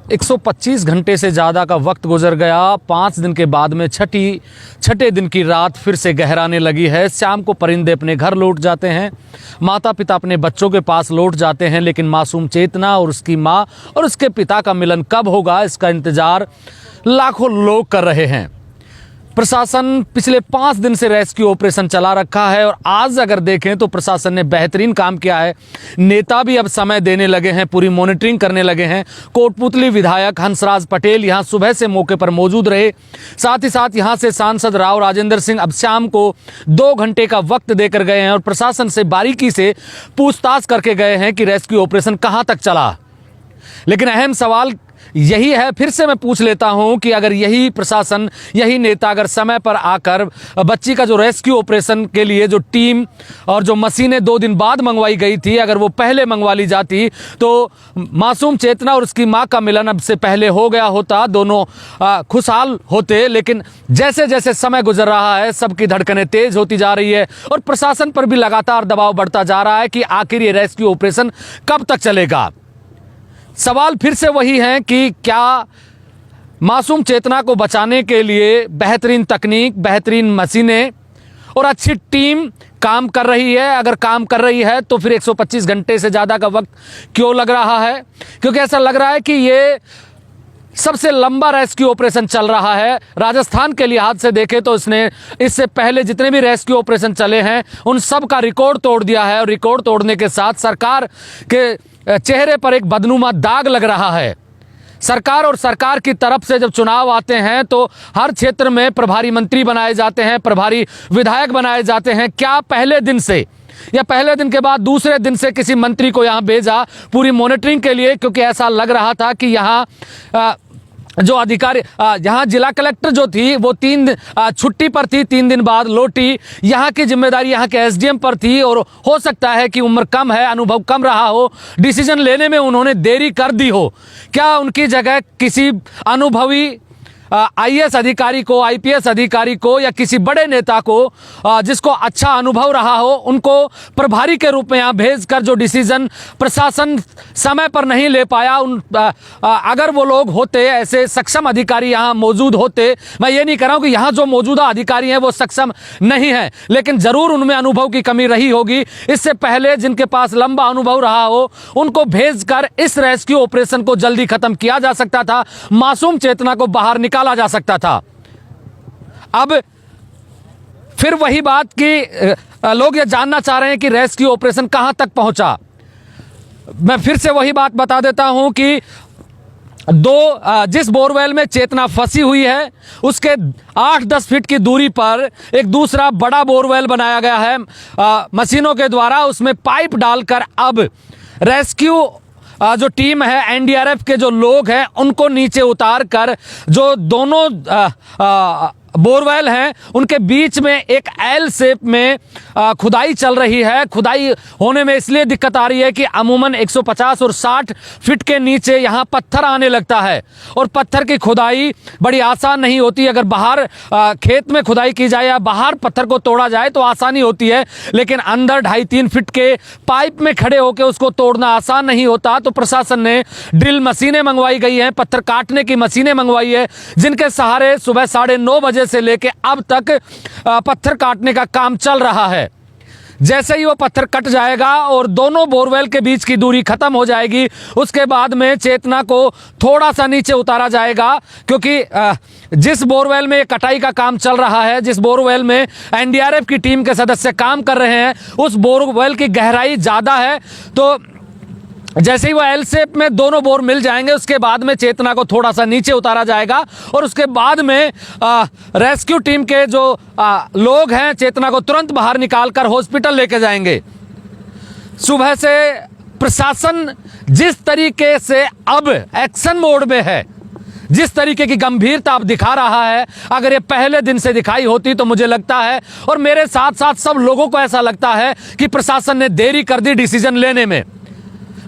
125 घंटे से ज़्यादा का वक्त गुजर गया। 5 दिन के बाद में छठे दिन की रात फिर से गहराने लगी है। शाम को परिंदे अपने घर लौट जाते हैं, माता पिता अपने बच्चों के पास लौट जाते हैं, लेकिन मासूम चेतना और उसकी माँ और उसके पिता का मिलन कब होगा, इसका इंतज़ार लाखों लोग कर रहे हैं। प्रशासन पिछले 5 दिन से रेस्क्यू ऑपरेशन चला रखा है और आज अगर देखें तो प्रशासन ने बेहतरीन काम किया है। नेता भी अब समय देने लगे हैं, पूरी मॉनिटरिंग करने लगे हैं। कोटपुतली विधायक हंसराज पटेल यहां सुबह से मौके पर मौजूद रहे। साथ ही साथ यहां से सांसद राव राजेंद्र सिंह अब शाम को 2 घंटे का वक्त देकर गए हैं और प्रशासन से बारीकी से पूछताछ करके गए हैं कि रेस्क्यू ऑपरेशन कहां तक चला। लेकिन अहम सवाल यही है, फिर से मैं पूछ लेता हूं कि अगर यही प्रशासन, यही नेता अगर समय पर आकर बच्ची का जो रेस्क्यू ऑपरेशन के लिए जो टीम और जो मशीनें 2 दिन बाद मंगवाई गई थी, अगर वो पहले मंगवा ली जाती तो मासूम चेतना और उसकी मां का मिलन अब से पहले हो गया होता, दोनों खुशहाल होते। लेकिन जैसे जैसे समय गुजर रहा है सबकी धड़कनें तेज होती जा रही है और प्रशासन पर भी लगातार दबाव बढ़ता जा रहा है कि आखिर ये रेस्क्यू ऑपरेशन कब तक चलेगा। सवाल फिर से वही है कि क्या मासूम चेतना को बचाने के लिए बेहतरीन तकनीक, बेहतरीन मशीनें और अच्छी टीम काम कर रही है? अगर काम कर रही है तो फिर 125 घंटे से ज़्यादा का वक्त क्यों लग रहा है? क्योंकि ऐसा लग रहा है कि ये सबसे लंबा रेस्क्यू ऑपरेशन चल रहा है। राजस्थान के लिहाज से देखें तो इससे पहले जितने भी रेस्क्यू ऑपरेशन चले हैं उन सब का रिकॉर्ड तोड़ दिया है और रिकॉर्ड तोड़ने के साथ सरकार के चेहरे पर एक बदनुमा दाग लग रहा है। सरकार और सरकार की तरफ से जब चुनाव आते हैं तो हर क्षेत्र में प्रभारी मंत्री बनाए जाते हैं, प्रभारी विधायक बनाए जाते हैं। क्या पहले दिन से या पहले दिन के बाद दूसरे दिन से किसी मंत्री को यहाँ भेजा पूरी मॉनिटरिंग के लिए? क्योंकि ऐसा लग रहा था कि यहाँ जो अधिकारी, यहाँ जिला कलेक्टर जो थी वो 3 छुट्टी पर थी, 3 दिन बाद लौटी। यहाँ की जिम्मेदारी यहाँ के एसडीएम पर थी और हो सकता है कि उम्र कम है, अनुभव कम रहा हो, डिसीजन लेने में उन्होंने देरी कर दी हो। क्या उनकी जगह किसी अनुभवी आईएएस अधिकारी को, आईपीएस अधिकारी को या किसी बड़े नेता को जिसको अच्छा अनुभव रहा हो उनको प्रभारी के रूप में यहाँ भेजकर जो डिसीजन प्रशासन समय पर नहीं ले पाया, अगर वो लोग होते, ऐसे सक्षम अधिकारी यहाँ मौजूद होते, मैं ये नहीं कह रहा हूँ कि यहाँ जो मौजूदा अधिकारी हैं वो सक्षम नहीं है, लेकिन ज़रूर उनमें अनुभव की कमी रही होगी। इससे पहले जिनके पास लंबा अनुभव रहा हो उनको भेजकर इस रेस्क्यू ऑपरेशन को जल्दी खत्म किया जा सकता था, मासूम चेतना को बाहर निकाला जा सकता था। अब फिर वही बात कि लोग ये जानना चाह रहे हैं कि रेस्क्यू ऑपरेशन कहां तक पहुंचा। मैं फिर से वही बात बता देता हूं कि जिस बोरवेल में चेतना फंसी हुई है उसके 8-10 फीट की दूरी पर एक दूसरा बड़ा बोरवेल बनाया गया है मशीनों के द्वारा। उसमें पाइप डालकर अब रेस्क्यू जो टीम है, एनडीआरएफ के जो लोग हैं उनको नीचे उतार कर जो दोनों बोरवेल हैं उनके बीच में एक एल शेप में खुदाई चल रही है। खुदाई होने में इसलिए दिक्कत आ रही है कि अमूमन 150 और 60 फीट के नीचे यहाँ पत्थर आने लगता है और पत्थर की खुदाई बड़ी आसान नहीं होती। अगर बाहर खेत में खुदाई की जाए या बाहर पत्थर को तोड़ा जाए तो आसानी होती है, लेकिन अंदर 2.5-3 फीट के पाइप में खड़े होकर उसको तोड़ना आसान नहीं होता। तो प्रशासन ने ड्रिल मशीनें मंगवाई गई हैं, पत्थर काटने की मशीनें मंगवाई है, जिनके सहारे सुबह 9:30 बजे से लेके अब तक पत्थर काटने का काम चल रहा है। जैसे ही वो पत्थर कट जाएगा और दोनों बोरवेल के बीच की दूरी खत्म हो जाएगी, उसके बाद में चेतना को थोड़ा सा नीचे उतारा जाएगा, क्योंकि जिस बोरवेल में कटाई का काम चल रहा है, जिस बोरवेल में एनडीआरएफ की टीम के सदस्य काम कर रहे हैं, उस बोरवेल की गहराई ज़्यादा है। तो जैसे ही वो एल शेप में दोनों बोर मिल जाएंगे उसके बाद में चेतना को थोड़ा सा नीचे उतारा जाएगा और उसके बाद में रेस्क्यू टीम के जो लोग हैं चेतना को तुरंत बाहर निकालकर हॉस्पिटल लेके जाएंगे। सुबह से प्रशासन जिस तरीके से अब एक्शन मोड में है, जिस तरीके की गंभीरता अब दिखा रहा है, अगर ये पहले दिन से दिखाई होती तो मुझे लगता है और मेरे साथ साथ सब लोगों को ऐसा लगता है कि प्रशासन ने देरी कर दी डिसीजन लेने में।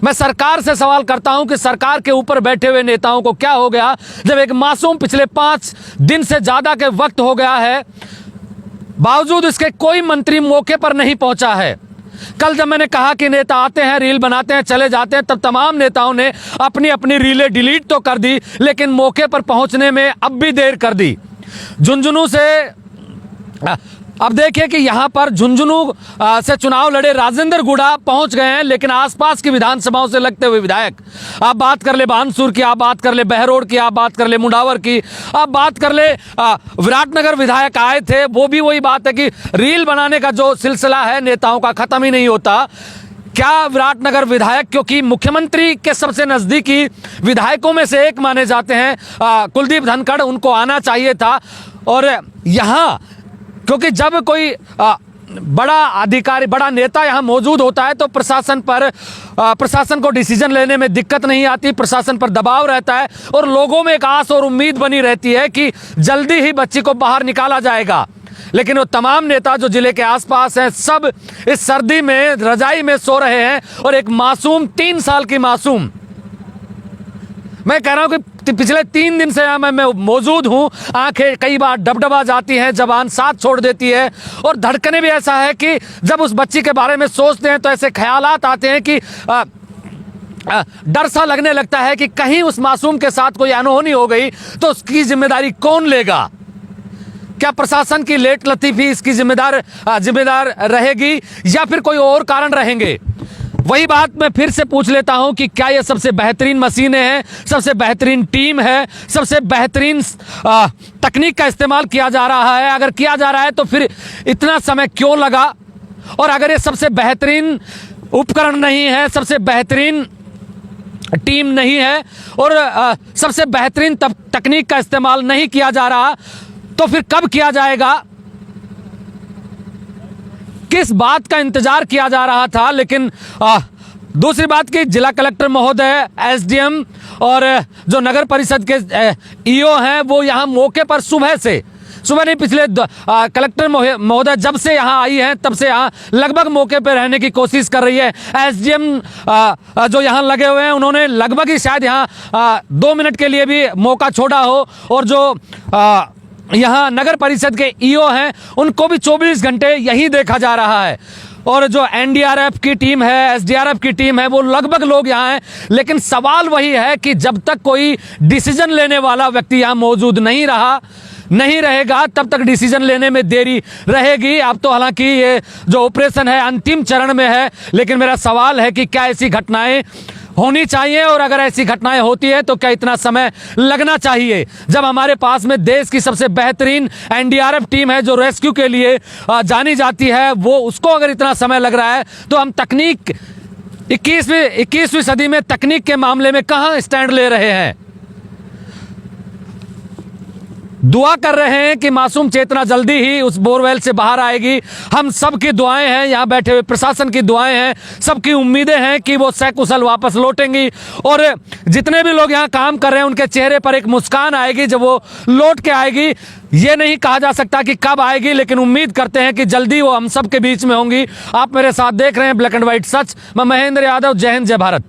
मैं सरकार से सवाल करता हूं कि सरकार के ऊपर बैठे हुए नेताओं को क्या हो गया, जब एक मासूम पिछले 5 दिन से ज्यादा के वक्त हो गया है, बावजूद इसके कोई मंत्री मौके पर नहीं पहुंचा है। कल जब मैंने कहा कि नेता आते हैं, रील बनाते हैं, चले जाते हैं, तब तमाम नेताओं ने अपनी अपनी रीलें डिलीट तो कर दी, लेकिन मौके पर पहुंचने में अब भी देर कर दी। झुंझुनू से अब देखिए कि यहां पर झुंझुनू से चुनाव लड़े राजेंद्र गुड़ा पहुंच गए हैं, लेकिन आसपास की विधानसभाओं से लगते हुए विधायक, आप बात कर ले बानसूर की, आप बात कर ले बहरोड की, आप बात कर ले मुंडावर की, आप बात कर ले विराटनगर विधायक आए थे, वो भी वही बात है कि रील बनाने का जो सिलसिला है नेताओं का खत्म ही नहीं होता। क्या विराटनगर विधायक, क्योंकि मुख्यमंत्री के सबसे नजदीकी विधायकों में से एक माने जाते हैं कुलदीप धनखड़, उनको आना चाहिए था। और यहां क्योंकि जब कोई बड़ा अधिकारी, बड़ा नेता यहां मौजूद होता है तो प्रशासन को डिसीजन लेने में दिक्कत नहीं आती, प्रशासन पर दबाव रहता है और लोगों में एक आस और उम्मीद बनी रहती है कि जल्दी ही बच्ची को बाहर निकाला जाएगा। लेकिन वो तमाम नेता जो जिले के आसपास हैं, सब इस सर्दी में रजाई में सो रहे हैं और एक मासूम, 3 साल की मासूम, मैं कह रहा हूं कि पिछले 3 दिन से मैं मौजूद हूं, आंखें कई बार डबडबा जाती हैं, जबान साथ छोड़ देती है और धड़कने भी ऐसा है कि जब उस बच्ची के बारे में सोचते हैं तो ऐसे ख्यालात आते हैं कि डर सा लगने लगता है कि कहीं उस मासूम के साथ कोई अनहोनी हो गई तो उसकी जिम्मेदारी कौन लेगा। क्या प्रशासन की लेट लतीफी इसकी जिम्मेदार रहेगी या फिर कोई और कारण रहेंगे। वही बात मैं फिर से पूछ लेता हूं कि क्या ये सबसे बेहतरीन मशीनें हैं, सबसे बेहतरीन टीम है, सबसे बेहतरीन तकनीक का इस्तेमाल किया जा रहा है। अगर किया जा रहा है तो फिर इतना समय क्यों लगा, और अगर ये सबसे बेहतरीन उपकरण नहीं है, सबसे बेहतरीन टीम नहीं है और सबसे बेहतरीन तकनीक का इस्तेमाल नहीं किया जा रहा, तो फिर कब किया जाएगा। किस बात का इंतजार किया जा रहा था। लेकिन दूसरी बात कि जिला कलेक्टर महोदय, एसडीएम और जो नगर परिषद के ईओ हैं वो यहाँ मौके पर सुबह नहीं, पिछले कलेक्टर महोदय जब से यहाँ आई हैं तब से यहाँ लगभग मौके पर रहने की कोशिश कर रही है। एसडीएम जो यहाँ लगे हुए हैं उन्होंने लगभग ही शायद यहाँ 2 मिनट के लिए भी मौका छोड़ा हो, और जो यहाँ नगर परिषद के ईओ हैं उनको भी 24 घंटे यही देखा जा रहा है। और जो एनडीआरएफ की टीम है, एसडीआरएफ की टीम है, वो लगभग लोग यहाँ हैं। लेकिन सवाल वही है कि जब तक कोई डिसीजन लेने वाला व्यक्ति यहाँ मौजूद नहीं रहेगा तब तक डिसीजन लेने में देरी रहेगी। अब तो हालांकि ये जो ऑपरेशन है अंतिम चरण में है, लेकिन मेरा सवाल है कि क्या ऐसी घटनाएं होनी चाहिए, और अगर ऐसी घटनाएं होती है तो क्या इतना समय लगना चाहिए। जब हमारे पास में देश की सबसे बेहतरीन एनडीआरएफ टीम है जो रेस्क्यू के लिए जानी जाती है, वो उसको अगर इतना समय लग रहा है तो हम तकनीक 21वीं सदी में तकनीक के मामले में कहां स्टैंड ले रहे हैं। दुआ कर रहे हैं कि मासूम चेतना जल्दी ही उस बोरवेल से बाहर आएगी। हम सबकी दुआएं हैं, यहाँ बैठे हुए प्रशासन की दुआएं हैं, सबकी उम्मीदें हैं कि वो सकुशल वापस लौटेंगी और जितने भी लोग यहाँ काम कर रहे हैं उनके चेहरे पर एक मुस्कान आएगी जब वो लौट के आएगी। ये नहीं कहा जा सकता कि कब आएगी, लेकिन उम्मीद करते हैं कि जल्दी वो हम सब के बीच में होंगी। आप मेरे साथ देख रहे हैं ब्लैक एंड व्हाइट सच। मैं महेंद्र यादव, जय हिंद, जय भारत।